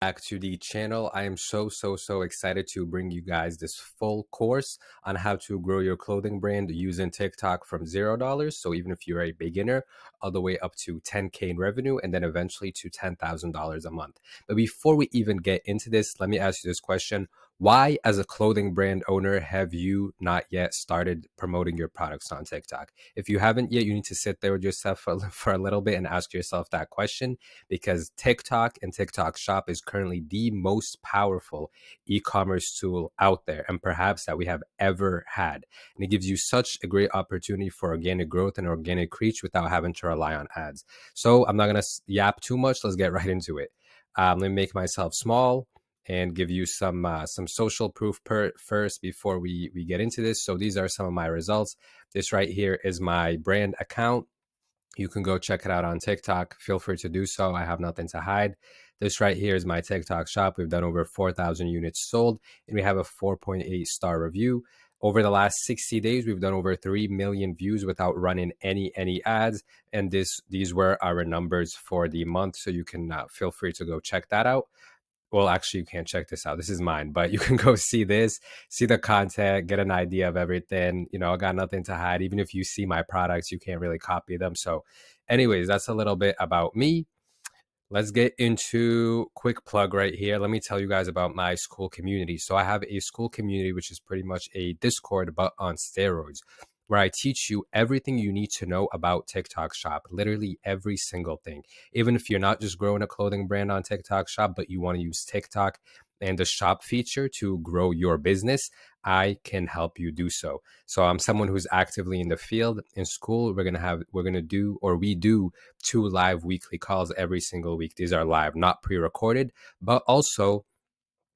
Back to the channel. I am so excited to bring you guys this full course on how to grow your clothing brand using TikTok from $0. So even if you're a beginner, all the way up to 10K in revenue and then eventually to $10,000 a month. But before we even get into this, let me ask you this question. Why, as a clothing brand owner, have you not yet started promoting your products on TikTok? If you haven't yet, you need to sit there with yourself for a little bit and ask yourself that question, because TikTok and TikTok Shop is currently the most powerful e-commerce tool out there and perhaps that we have ever had. And it gives you such a great opportunity for organic growth and organic reach without having to rely on ads. So I'm not going to yap too much. Let's get right into it. Let me make myself small and give you some social proof first before we get into this. So these are some of my results. This right here is my brand account. You can go check it out on TikTok. Feel free to do so. I have nothing to hide. This right here is my TikTok shop. We've done over 4,000 units sold, and we have a 4.8 star review. Over the last 60 days, we've done over 3 million views without running any ads. And these were our numbers for the month. So you can feel free to go check that out. Well, actually, you can't check this out. This is mine, but you can go see this, see the content, get an idea of everything. You know, I got nothing to hide. Even if you see my products, you can't really copy them. So anyways, that's a little bit about me. Let's get into quick plug right here. Let me tell you guys about my school community. So I have a school community, which is pretty much a Discord, but on steroids, where I teach you everything you need to know about TikTok Shop, literally every single thing. Even if you're not just growing a clothing brand on TikTok Shop, but you want to use TikTok and the shop feature to grow your business, I can help you do so. So I'm someone who's actively in the field. In school, we do 2 live weekly calls every single week. These are live, not pre-recorded, but also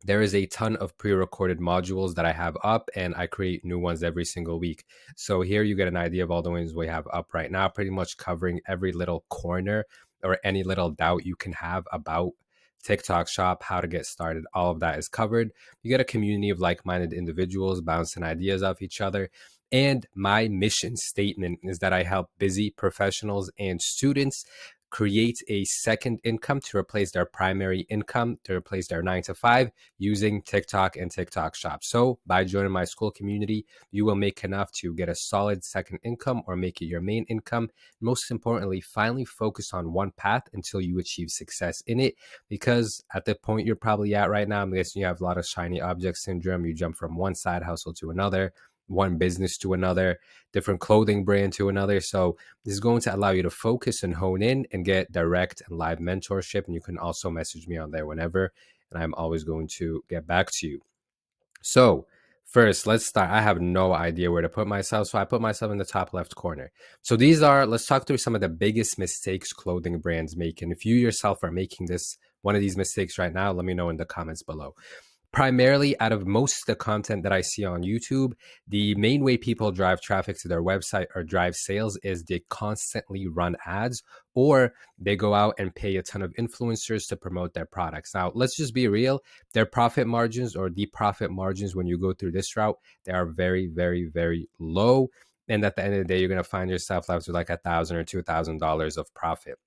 there is a ton of pre-recorded modules that I have up, and I create new ones every single week. So here you get an idea of all the ones we have up right now, pretty much covering every little corner or any little doubt you can have about TikTok Shop, how to get started. All of that is covered. You get a community of like-minded individuals bouncing ideas off each other. And my mission statement is that I help busy professionals and students create a second income to replace their primary income, to replace their 9 to 5, using TikTok and TikTok Shop. So by joining my school community, you will make enough to get a solid second income or make it your main income. Most importantly, finally focus on one path until you achieve success in it. Because at the point you're probably at right now, I'm guessing you have a lot of shiny object syndrome. You jump from one side hustle to another, one business to another, different clothing brand to another. So this is going to allow you to focus and hone in and get direct and live mentorship. And you can also message me on there whenever, and I'm always going to get back to you. So first, let's start. I have no idea where to put myself, so I put myself in the top left corner. So let's talk through some of the biggest mistakes clothing brands make. And if you yourself are making one of these mistakes right now, let me know in the comments below. Primarily, out of most of the content that I see on YouTube, the main way people drive traffic to their website or drive sales is they constantly run ads, or they go out and pay a ton of influencers to promote their products. Now, let's just be real. Their profit margins, or the profit margins, when you go through this route, they are very low. And at the end of the day, you're going to find yourself left with like $1,000 or $2,000 of profit.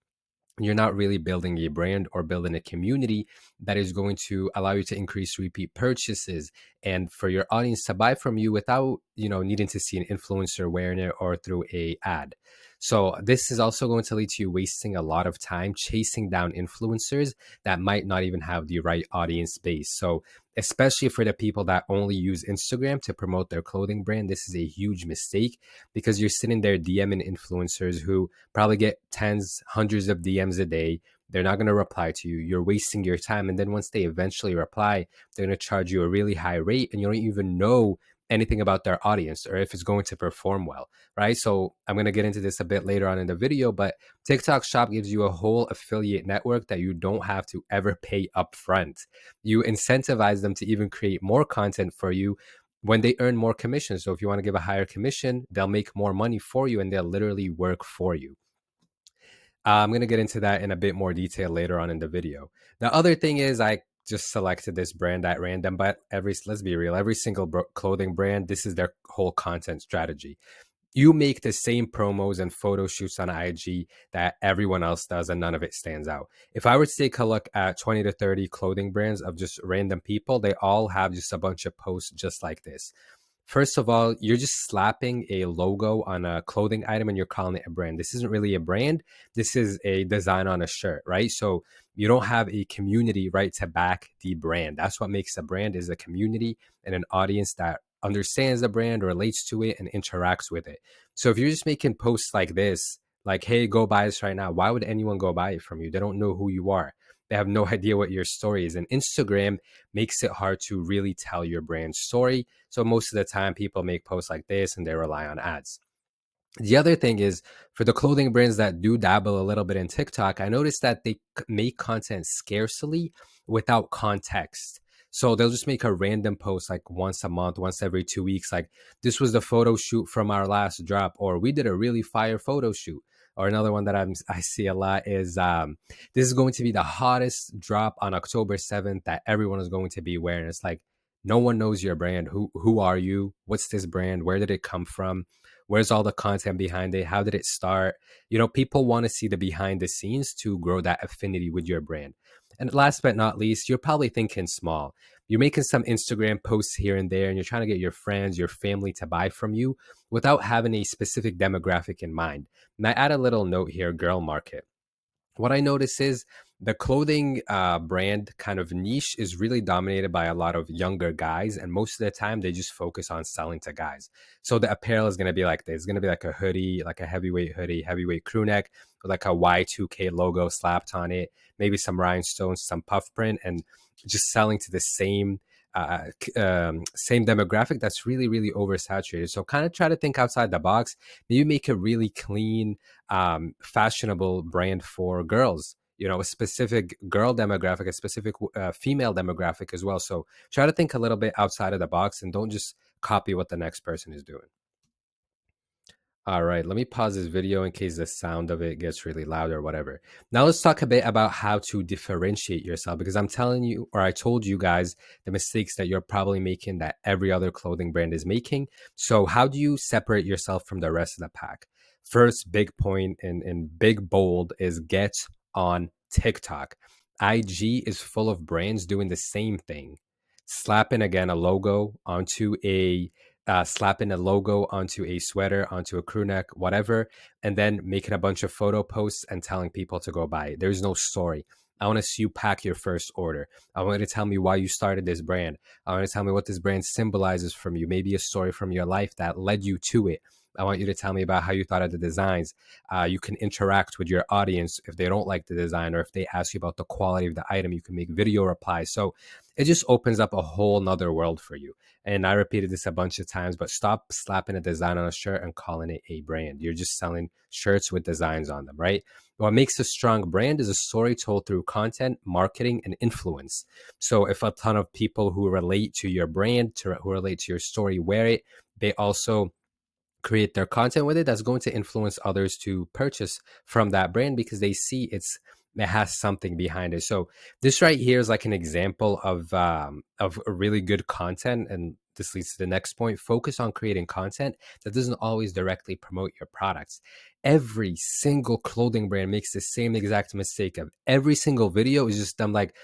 You're not really building a brand or building a community that is going to allow you to increase repeat purchases and for your audience to buy from you without, needing to see an influencer wearing it or through a ad. So this is also going to lead to you wasting a lot of time chasing down influencers that might not even have the right audience base. So especially for the people that only use Instagram to promote their clothing brand, this is a huge mistake, because you're sitting there DMing influencers who probably get tens, hundreds of DMs a day. They're not going to reply to you. You're wasting your time. And then once they eventually reply, they're going to charge you a really high rate, and you don't even know anything about their audience or if it's going to perform well, right? So I'm going to get into this a bit later on in the video, but TikTok Shop gives you a whole affiliate network that you don't have to ever pay upfront. You incentivize them to even create more content for you when they earn more commission. So if you want to give a higher commission, they'll make more money for you and they'll literally work for you. I'm going to get into that in a bit more detail later on in the video. The other thing is, I just selected this brand at random, but let's be real, every single clothing brand, this is their whole content strategy. you make the same promos and photo shoots on IG that everyone else does, and none of it stands out. If I were to take a look at 20 to 30 clothing brands of just random people, they all have just a bunch of posts just like this. First of all, you're just slapping a logo on a clothing item and you're calling it a brand. This isn't really a brand. This is a design on a shirt, right? So you don't have a community, right, to back the brand. That's what makes a brand, is a community and an audience that understands the brand, relates to it, and interacts with it. So if you're just making posts like this, like, hey, go buy this right now, why would anyone go buy it from you? They don't know who you are. They have no idea what your story is. And Instagram makes it hard to really tell your brand story. So most of the time, people make posts like this and they rely on ads. The other thing is, for the clothing brands that do dabble a little bit in TikTok, I noticed that they make content scarcely without context. So they'll just make a random post like once a month, once every 2 weeks, like, this was the photo shoot from our last drop, or we did a really fire photo shoot. Or another one that I see a lot is, this is going to be the hottest drop on October 7th that everyone is going to be wearing. It's like, no one knows your brand. Who are you? What's this brand? Where did it come from? Where's all the content behind it? How did it start? People want to see the behind the scenes to grow that affinity with your brand. And last but not least, you're probably thinking small. You're making some Instagram posts here and there, and you're trying to get your friends, your family to buy from you without having a specific demographic in mind. And I add a little note here: girl market. What I notice is the clothing brand kind of niche is really dominated by a lot of younger guys. And most of the time, they just focus on selling to guys. So the apparel is going to be like this. It's going to be like a hoodie, like a heavyweight hoodie, heavyweight crew neck with like a Y2K logo slapped on it, maybe some rhinestones, some puff print, and just selling to the same demographic that's really, really oversaturated. So kind of try to think outside the box. Maybe make a really clean, fashionable brand for girls, a specific girl demographic, a specific female demographic as well. So try to think a little bit outside of the box and don't just copy what the next person is doing. All right, let me pause this video in case the sound of it gets really loud or whatever. Now let's talk a bit about how to differentiate yourself, because I'm telling you, or I told you guys, the mistakes that you're probably making that every other clothing brand is making. So how do you separate yourself from the rest of the pack? First big point in big bold is get on TikTok. IG is full of brands doing the same thing. Slapping again a logo onto a slapping a logo onto a sweater, onto a crew neck, whatever, and then making a bunch of photo posts and telling people to go buy it. There's no story. I want to see you pack your first order. I want you to tell me why you started this brand. I want you to tell me what this brand symbolizes from you, maybe a story from your life that led you to it. I want you to tell me about how you thought of the designs. You can interact with your audience. If they don't like the design, or if they ask you about the quality of the item, you can make video replies. So it just opens up a whole nother world for you. And I repeated this a bunch of times, but stop slapping a design on a shirt and calling it a brand. You're just selling shirts with designs on them, right? What makes a strong brand is a story told through content, marketing, and influence. So if a ton of people who relate to your brand, who relate to your story, wear it, they also create their content with it, that's going to influence others to purchase from that brand because they see it has something behind it. So this right here is like an example of a really good content, and this leads to the next point: focus on creating content that doesn't always directly promote your products. Every single clothing brand makes the same exact mistake of every single video is just them like,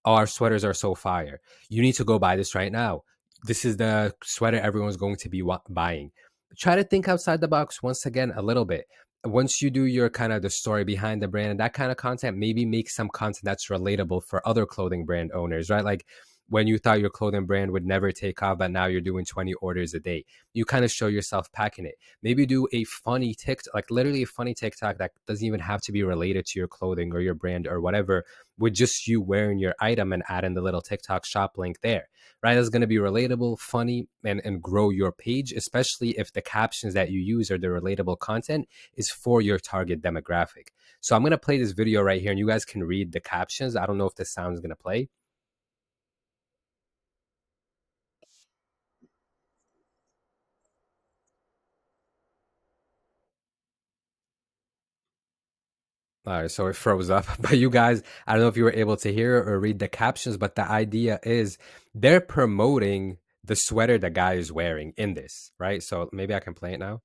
oh, our sweaters are so fire, you need to go buy this right now, this is the sweater everyone's going to be buying. Try to think outside the box once again a little bit. Once you do your kind of the story behind the brand and that kind of content, maybe make some content that's relatable for other clothing brand owners, right? Like when you thought your clothing brand would never take off, but now you're doing 20 orders a day. You kind of show yourself packing it. Maybe do a funny TikTok, like literally a funny TikTok that doesn't even have to be related to your clothing or your brand or whatever, with just you wearing your item and adding the little TikTok shop link there, right? That's going to be relatable, funny, and grow your page, especially if the captions that you use or the relatable content is for your target demographic. So I'm going to play this video right here and you guys can read the captions. I don't know if the sound is going to play. All right, so it froze up. But you guys, I don't know if you were able to hear or read the captions, but the idea is they're promoting the sweater the guy is wearing in this, right? So maybe I can play it now.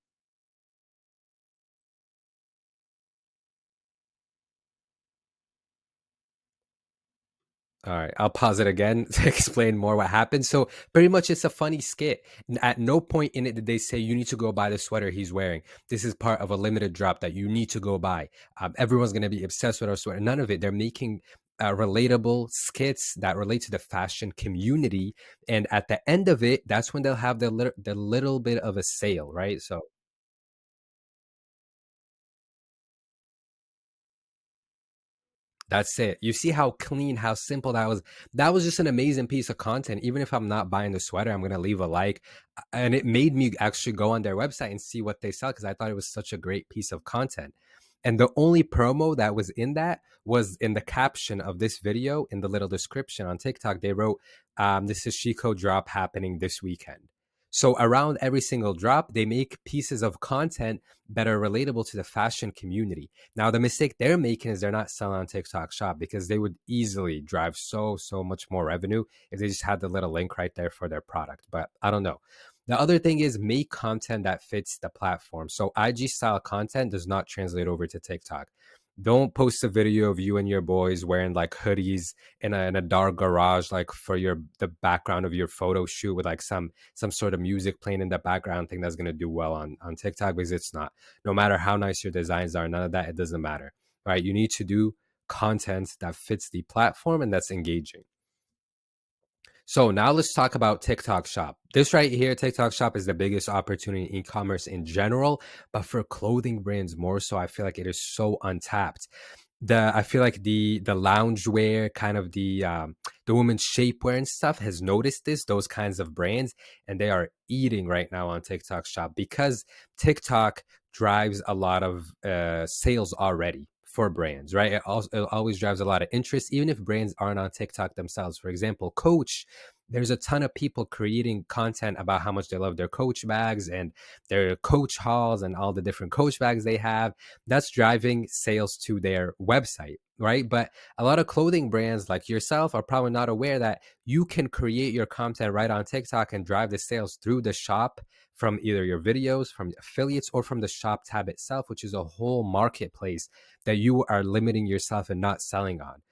All right, I'll pause it again to explain more what happened. So, pretty much, it's a funny skit. At no point in it did they say you need to go buy the sweater he's wearing. This is part of a limited drop that you need to go buy. Everyone's gonna be obsessed with our sweater. None of it. They're making relatable skits that relate to the fashion community, and at the end of it, that's when they'll have the little bit of a sale, right? So that's it. You see how clean, how simple that was. That was just an amazing piece of content. Even if I'm not buying the sweater, I'm gonna leave a like. And it made me actually go on their website and see what they sell because I thought it was such a great piece of content. And the only promo that was in that was in the caption of this video, in the little description on TikTok, they wrote, this is Chico drop happening this weekend. So around every single drop, they make pieces of content that are relatable to the fashion community. Now, the mistake they're making is they're not selling on TikTok Shop because they would easily drive so much more revenue if they just had the little link right there for their product. But I don't know. The other thing is make content that fits the platform. So IG style content does not translate over to TikTok. Don't post a video of you and your boys wearing like hoodies in a dark garage, like for your the background of your photo shoot with like some sort of music playing in the background. Thing that's gonna do well on TikTok because it's not. No matter how nice your designs are, none of that, it doesn't matter. Right? You need to do content that fits the platform and that's engaging. So now let's talk about TikTok Shop. This right here, TikTok Shop is the biggest opportunity in e-commerce in general, but for clothing brands more so, I feel like it is so untapped. I feel like the loungewear, kind of the women's shapewear and stuff has noticed this, those kinds of brands, and they are eating right now on TikTok Shop because TikTok drives a lot of sales already for brands, right? It always drives a lot of interest, even if brands aren't on TikTok themselves. For example, Coach, there's a ton of people creating content about how much they love their Coach bags and their Coach hauls and all the different Coach bags they have. That's driving sales to their website, right? But a lot of clothing brands like yourself are probably not aware that you can create your content right on TikTok and drive the sales through the shop from either your videos, from affiliates, or from the shop tab itself, which is a whole marketplace that you are limiting yourself and not selling on.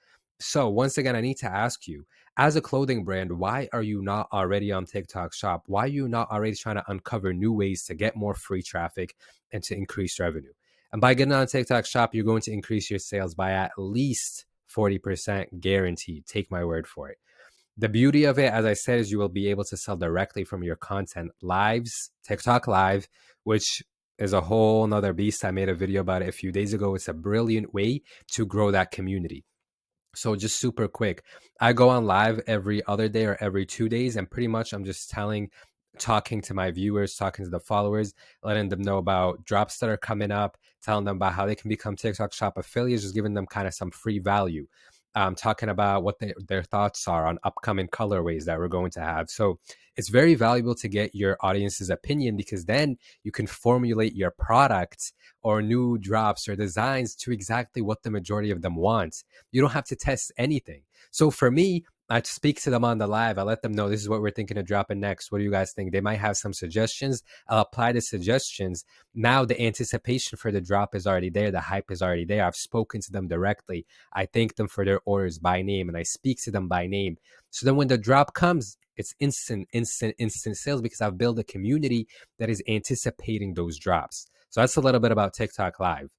So, once again, I need to ask you, as a clothing brand, why are you not already on TikTok Shop? Why are you not already trying to uncover new ways to get more free traffic and to increase revenue? And by getting on TikTok Shop, you're going to increase your sales by at least 40% guaranteed. Take my word for it. The beauty of it, as I said, is you will be able to sell directly from your content lives, TikTok Live, which is a whole nother beast. I made a video about it a few days ago. It's a brilliant way to grow that community. So just super quick, I go on live every other day or every 2 days, and pretty much I'm just talking to my viewers, talking to the followers, letting them know about drops that are coming up, telling them about how they can become TikTok Shop affiliates, just giving them kind of some free value. Talking about what their thoughts are on upcoming colorways that we're going to have. So it's very valuable to get your audience's opinion because then you can formulate your product or new drops or designs to exactly what the majority of them want. You don't have to test anything. So for me, I speak to them on the live. I let them know this is what we're thinking of dropping next. What do you guys think? They might have some suggestions. I'll apply the suggestions. Now the anticipation for the drop is already there. The hype is already there. I've spoken to them directly. I thank them for their orders by name and I speak to them by name. So then when the drop comes, it's instant sales because I've built a community that is anticipating those drops. So that's a little bit about TikTok Live.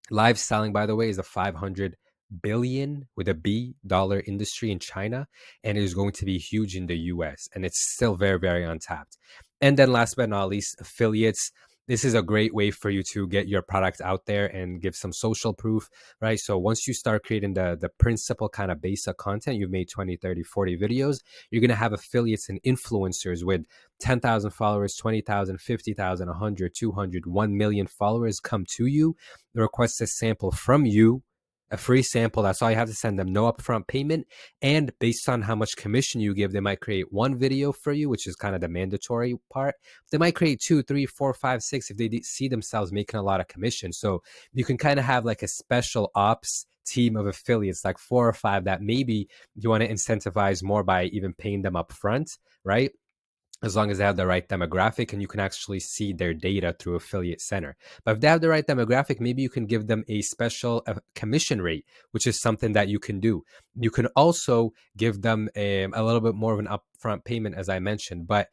Live selling, by the way, is a 500 billion with a B dollar industry in China, and it is going to be huge in the US, and it's still very untapped. And then last but not least, affiliates. This is a great way for you to get your product out there and give some social proof, right? So once you start creating the principal kind of base of content, you've made 20, 30, 40 videos, you're going to have affiliates and influencers with 10,000 followers, 20,000, 50,000, 100, 200, 1 million followers come to you, request a sample from you, a free sample. That's all you have to send them. No upfront payment. And based on how much commission you give, they might create one video for you, which is kind of the mandatory part. They might create two, three, four, five, six if they see themselves making a lot of commission. So you can kind of have like a special ops team of affiliates, like 4 or 5 that maybe you want to incentivize more by even paying them up front, right? as long as they have the right demographic, and you can actually see their data through Affiliate Center. But if they have the right demographic, maybe you can give them a special commission rate, which is something that you can do. You can also give them a little bit more of an upfront payment, as I mentioned. But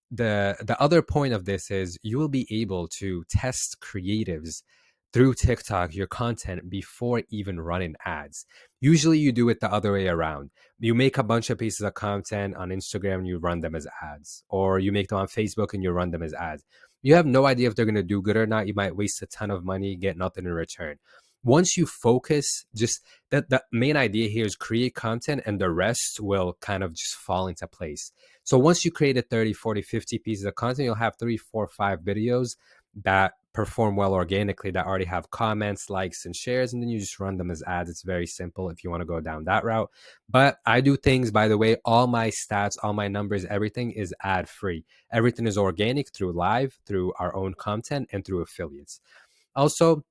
the other point of this is you will be able to test creatives through TikTok, your content, before even running ads. Usually you do it the other way around. You make a bunch of pieces of content on Instagram and you run them as ads, or you make them on Facebook and you run them as ads. You have no idea if they're going to do good or not. You might waste a ton of money, get nothing in return. Once you focus, just that the main idea here is create content and the rest will kind of just fall into place. So once you created 30, 40, 50 pieces of content, you'll have 3, 4, 5 videos that perform well organically, that already have comments, likes, and shares, and then you just run them as ads. It's very simple if you want to go down that route. But I do things, by the way, all my stats, all my numbers, everything is ad free. Everything is organic through live, through our own content, and through affiliates. Also,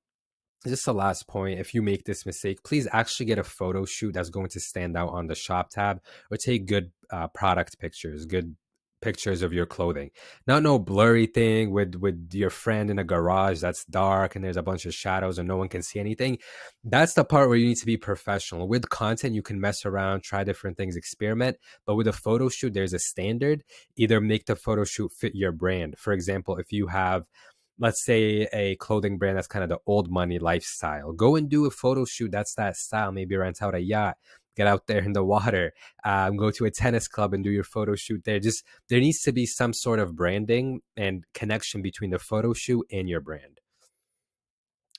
just the last point, if you make this mistake, please actually get a photo shoot that's going to stand out on the shop tab, or take good product pictures, good pictures of your clothing. Not no blurry thing with your friend in a garage that's dark and there's a bunch of shadows and no one can see anything. That's the part where you need to be professional. With content, you can mess around, try different things, experiment. But with a photo shoot, there's a standard. Either make the photo shoot fit your brand. For example, if you have, let's say, a clothing brand that's kind of the old money lifestyle, go and do a photo shoot that's that style. Maybe rent out a yacht, get out there in the water, go to a tennis club and do your photo shoot there. Just, there needs to be some sort of branding and connection between the photo shoot and your brand.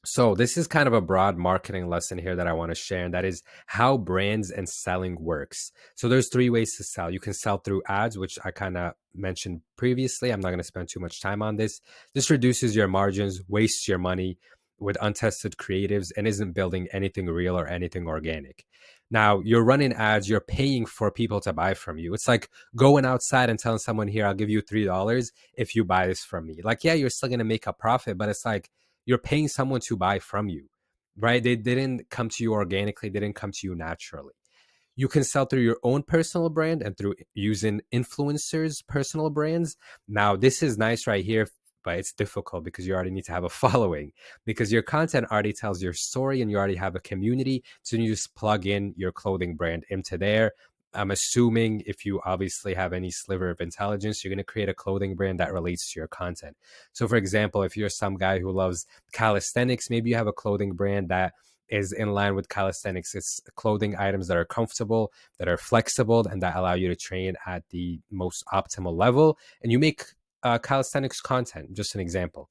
So this is kind of a broad marketing lesson here that I want to share, and that is how brands and selling works. So there's three ways to sell. You can sell through ads, which I kind of mentioned previously. I'm not going to spend too much time on this. This reduces your margins, wastes your money with untested creatives, and isn't building anything real or anything organic. Now, you're running ads, you're paying for people to buy from you. It's like going outside and telling someone, here, I'll give you $3 if you buy this from me. Like, yeah, you're still going to make a profit, but it's like, you're paying someone to buy from you, right? They didn't come to you organically. They didn't come to you naturally. You can sell through your own personal brand and through using influencers' personal brands. Now, this is nice right here, but it's difficult because you already need to have a following, because your content already tells your story and you already have a community. So you just plug in your clothing brand into there. I'm assuming if you obviously have any sliver of intelligence, you're going to create a clothing brand that relates to your content. So, for example, if you're some guy who loves calisthenics, maybe you have a clothing brand that is in line with calisthenics. It's clothing items that are comfortable, that are flexible, and that allow you to train at the most optimal level. And you make calisthenics content, just an example.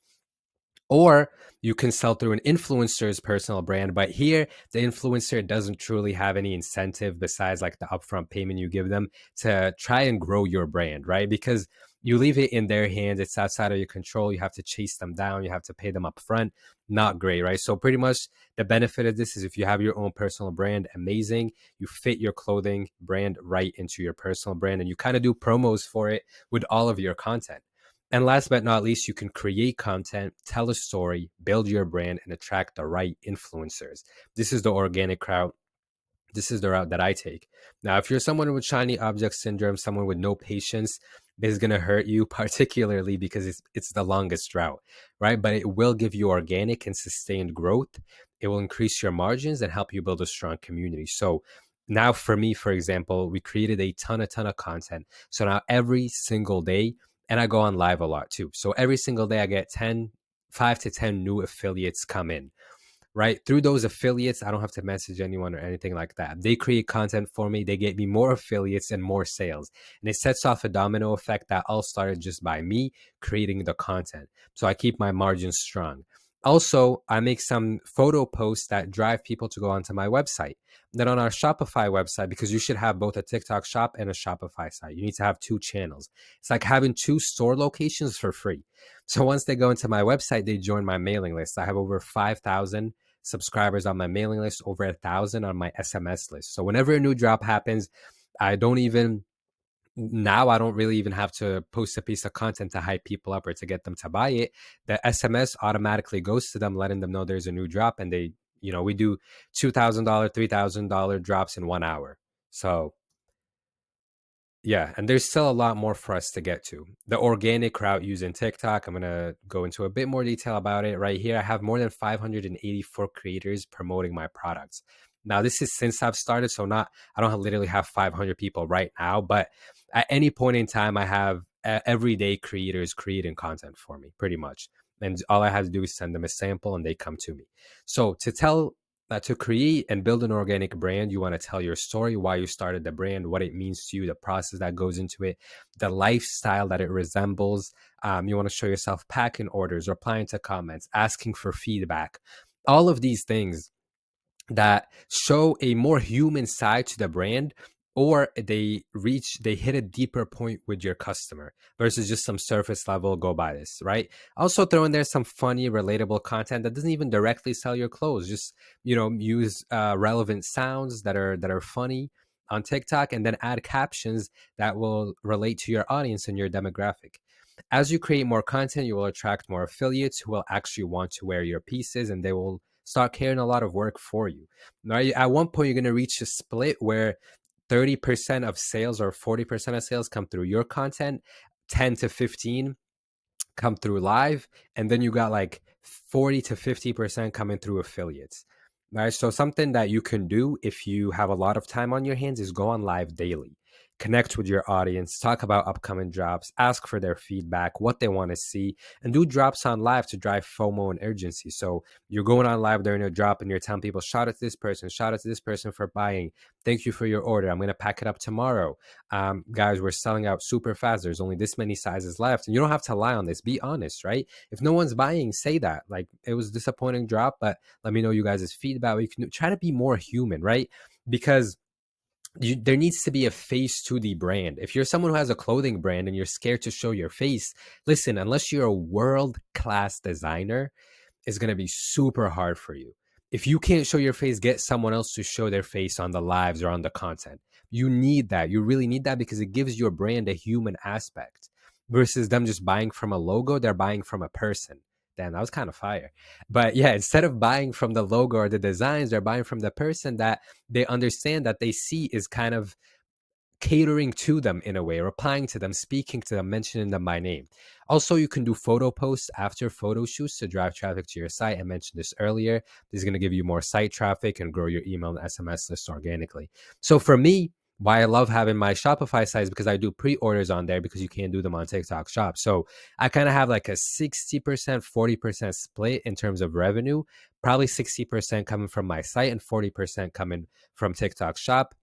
Or you can sell through an influencer's personal brand, but here the influencer doesn't truly have any incentive besides like the upfront payment you give them to try and grow your brand, right? Because you leave it in their hands, it's outside of your control. You have to chase them down, you have to pay them up front. Not great, right? So pretty much the benefit of this is if you have your own personal brand, amazing. You fit your clothing brand right into your personal brand, and you kind of do promos for it with all of your content. And last but not least, you can create content, tell a story, build your brand, and attract the right influencers. This is the organic route. This is the route that I take. Now, if you're someone with shiny object syndrome, someone with no patience, this is going to hurt you, particularly because it's the longest route, right? But it will give you organic and sustained growth. It will increase your margins and help you build a strong community. So now for me, for example, we created a ton of content. So now every single day, and I go on live a lot too. So every single day I get 5 to 10 new affiliates come in, right? Through those affiliates, I don't have to message anyone or anything like that. They create content for me. They get me more affiliates and more sales. And it sets off a domino effect that all started just by me creating the content. So I keep my margins strong. Also, I make some photo posts that drive people to go onto my website. Then on our Shopify website, because you should have both a TikTok shop and a Shopify site, you need to have two channels. It's like having two store locations for free. So once they go into my website, they join my mailing list. I have over 5,000 subscribers on my mailing list, over 1,000 on my SMS list. So whenever a new drop happens, I don't even now I don't really even have to post a piece of content to hype people up or to get them to buy it. The SMS automatically goes to them, letting them know there's a new drop, and they, we do $2,000, $3,000 drops in 1 hour. So Yeah, and there's still a lot more for us to get to. The organic route using TikTok, I'm going to go into a bit more detail about it right here. I have more than 584 creators promoting my products. Now, this is since I've started, so not I don't literally have 500 people right now, but at any point in time, I have everyday creators creating content for me, pretty much. And all I have to do is send them a sample and they come to me. So to create and build an organic brand, you want to tell your story, why you started the brand, what it means to you, the process that goes into it, the lifestyle that it resembles. You want to show yourself packing orders, replying to comments, asking for feedback. All of these things that show a more human side to the brand, or they hit a deeper point with your customer versus just some surface level go buy this, right? Also throw in there some funny relatable content that doesn't even directly sell your clothes. Just use relevant sounds that are funny on TikTok, and then add captions that will relate to your audience and your demographic. As you create more content, you will attract more affiliates who will actually want to wear your pieces, and they will start carrying a lot of work for you. Right? At one point, you're going to reach a split where 30% of sales or 40% of sales come through your content, 10 to 15 come through live, and then you got like 40 to 50% coming through affiliates. Right? So something that you can do if you have a lot of time on your hands is go on live daily. Connect with your audience, talk about upcoming drops, ask for their feedback, what they want to see, and do drops on live to drive FOMO and urgency. So you're going on live during a drop and you're telling people, shout out to this person, shout out to this person for buying. Thank you for your order. I'm going to pack it up tomorrow. Guys, we're selling out super fast. There's only this many sizes left. And you don't have to lie on this. Be honest, right? If no one's buying, say that. Like, it was a disappointing drop, but let me know you guys' feedback. You can try to be more human, right? Because there needs to be a face to the brand. If you're someone who has a clothing brand and you're scared to show your face, listen, unless you're a world-class designer, is going to be super hard for you. If you can't show your face, get someone else to show their face on the lives or on the content. You need that. You really need that because it gives your brand a human aspect versus them just buying from a logo, they're buying from a person. Damn, that was kind of fire. But yeah, instead of buying from the logo or the designs, they're buying from the person that they understand, that they see is kind of catering to them in a way, replying to them, speaking to them, mentioning them by name. Also, you can do photo posts after photo shoots to drive traffic to your site. I mentioned this earlier. This is going to give you more site traffic and grow your email and SMS list organically. So for me, why I love having my Shopify site is because I do pre-orders on there because you can't do them on TikTok Shop. So I kind of have like a 60%, 40% split in terms of revenue, probably 60% coming from my site and 40% coming from TikTok Shop.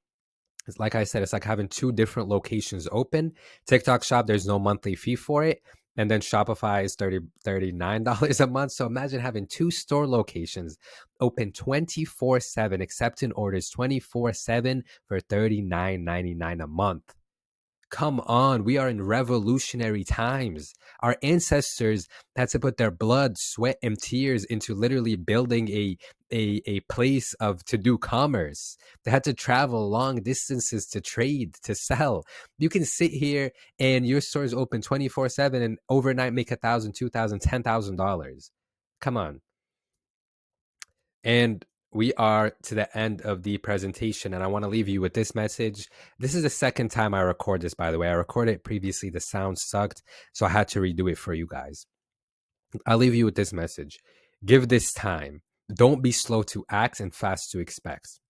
Like I said, it's like having two different locations open. TikTok Shop, there's no monthly fee for it. And then Shopify is $39 a month. So imagine having two store locations open 24/7, accepting orders 24/7 for $39.99 a month. Come on, we are in revolutionary times. Our ancestors had to put their blood, sweat, and tears into literally building a place of to do commerce. They had to travel long distances to trade, to sell. You can sit here and your store is open 24/7 and overnight make $1,000, $2,000, $10,000. Come on. And we are to the end of the presentation, and I want to leave you with this message. This is the second time I record this, by the way. I recorded it previously, the sound sucked, so I had to redo it for you guys. I'll leave you with this message. Give this time. Don't be slow to act and fast to expect.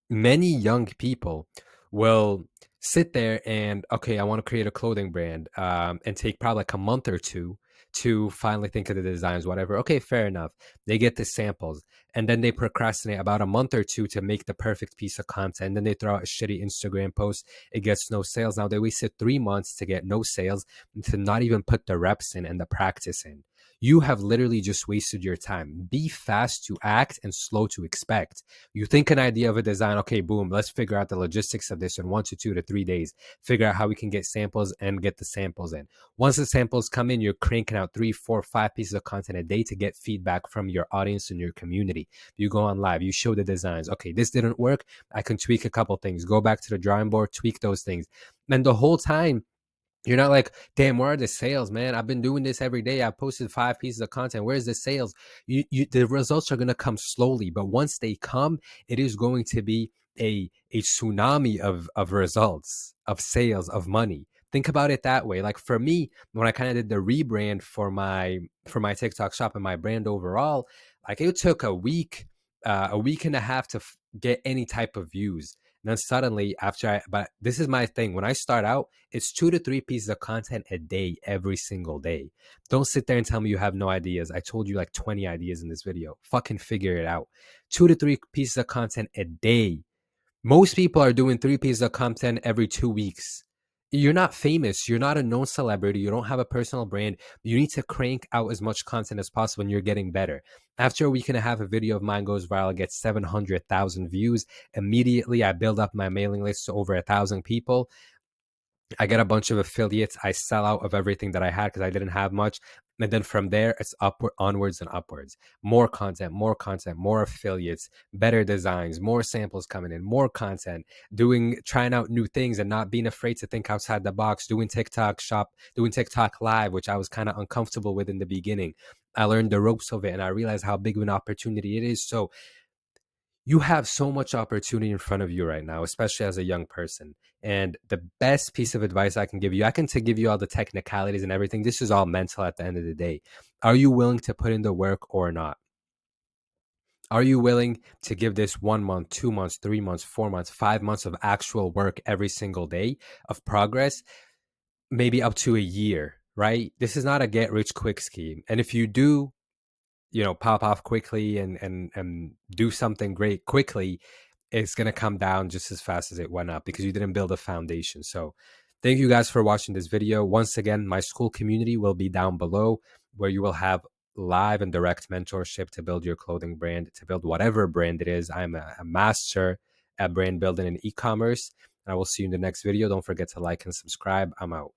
Many young people will sit there and, okay, I want to create a clothing brand, and take probably like a month or two to finally think of the designs, whatever. Okay, fair enough. They get the samples and then they procrastinate about a month or two to make the perfect piece of content. And then they throw out a shitty Instagram post. It gets no sales. Now they wasted 3 months to get no sales and to not even put the reps in and the practice in. You have literally just wasted your time. Be fast to act and slow to expect. You think an idea of a design, okay, boom, let's figure out the logistics of this in 1 to 2 to 3 days. Figure out how we can get samples and get the samples in. Once the samples come in, you're cranking out 3, 4, 5 pieces of content a day to get feedback from your audience and your community. You go on live, you show the designs. Okay, this didn't work. I can tweak a couple things. Go back to the drawing board, tweak those things. And the whole time, you're not like, damn, where are the sales, man? I've been doing this every day. I've posted 5 pieces of content. Where's the sales? The results are going to come slowly, but once they come, it is going to be a tsunami of results, of sales, of money. Think about it that way. Like for me, when I kind of did the rebrand for my TikTok shop and my brand overall, like it took a week and a half to get any type of views. And then suddenly but this is my thing. When I start out, it's 2 to 3 pieces of content a day, every single day. Don't sit there and tell me you have no ideas. I told you like 20 ideas in this video. Fucking figure it out. 2 to 3 pieces of content a day. Most people are doing 3 pieces of content every 2 weeks. You're not famous. You're not a known celebrity. You don't have a personal brand. You need to crank out as much content as possible, and you're getting better. After a week and a half, a video of mine goes viral, gets 700,000 views. Immediately, I build up my mailing list to over 1,000 people. I get a bunch of affiliates. I sell out of everything that I had because I didn't have much. And then from there, it's upward, onwards and upwards. More content, more affiliates, better designs, more samples coming in, more content, trying out new things and not being afraid to think outside the box, doing TikTok shop, doing TikTok live, which I was kind of uncomfortable with in the beginning. I learned the ropes of it and I realized how big of an opportunity it is. So you have so much opportunity in front of you right now, especially as a young person. And the best piece of advice I can give you, I can to give you all the technicalities and everything. This is all mental at the end of the day. Are you willing to put in the work or not? Are you willing to give this 1 month, 2 months, 3 months, 4 months, 5 months of actual work every single day of progress, maybe up to a year, right? This is not a get rich quick scheme. And if you do, pop off quickly and do something great quickly, it's going to come down just as fast as it went up because you didn't build a foundation. So thank you guys for watching this video. Once again, my school community will be down below where you will have live and direct mentorship to build your clothing brand, to build whatever brand it is. I'm a master at brand building and e-commerce. And I will see you in the next video. Don't forget to like and subscribe. I'm out.